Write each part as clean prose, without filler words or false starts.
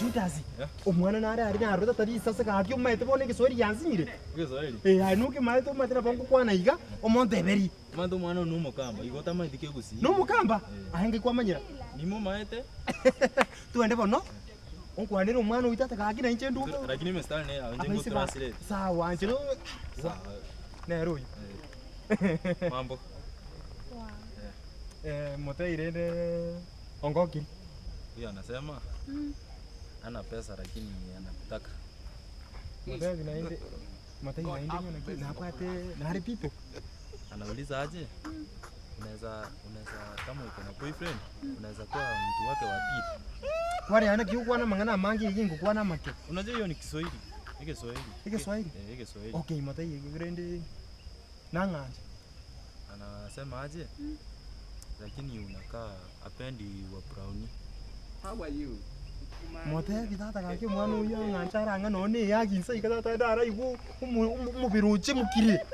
Judas. Omwana nare ari na rota tari sasa ka akyo mai tebone ke sori yansire. Kiswahili. Anu ke mai to matera bongo kwana iga omonte beri. Mando mwana no mukamba. Igota mai dike gusi. No mukamba. Ahenge kwa manyira. Nimo maete. Tuende bono. Onkwanira omwana uitata ka akina inche ndu. Lakini mstari ne aonje ngo translate. Sawa anchiro. Sawa. Nero. Mambo. Moteire ongoki. Huyo anasema ana pesa lakini anakutaka. Moteire naende. Moteire naende nyona na apate na hari people. Anauliza aje? Unaweza kama uko na boyfriend, unaweza kuwa mtu wake wa pili. Kwani ana kiuko na mangana mangi yingo kwa na make. Unajua hiyo ni Kiswahili. Ni Kiswahili. Ni Kiswahili. Ni Kiswahili. Okay, Moteire grande nanganje. Anasema aje? Lakini unakaa apendi wa brownie. How are you? Mote bitata kake mwana uyo nganchara nga none yakinsa ikatata dara ibu umubiruche mukire.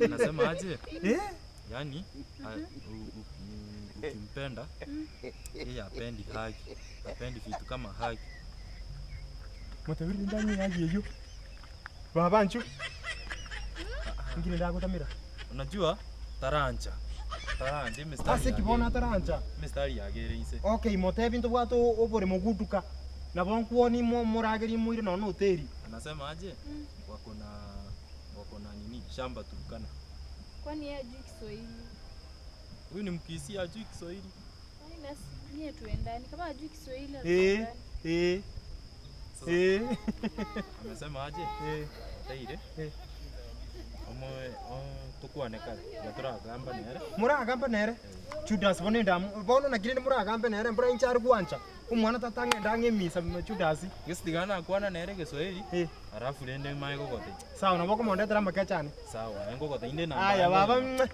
Anasema aje? Yaani ukimpenda yeye apendi haki. Apendi vitu kama haki. Mote wili ndani yaji hiyo. Baba nchu. Ngine ndago tamira. Unajua taranja. Taranja mstari. Ase kibona taranja. Mstari yagereise. Okay, mote bintu bwato obore mugutuka. Na bonkuoni murageri muire no hoteli. Anasema aje? Wako na nini? Shamba Turkana. Kwani yeye hajui Kiswahili? Huyu ni Mkisia hajui Kiswahili. Kwani nasi tuendani kama hajui Kiswahili Amesema aje? Taire. Omoe tukwaneka yaturagamba nere. Muragamba nere. Judas bonenda bono na kirinde muragamba nere mbura inchari kuancha. Umwana tatange ndange misa Judas. Gisitigana kwana nere Kiswahili. Arafu rende mai gogote. Sawa na boko monde tara makachane. Sawa, ngogote inde na. Aya baba.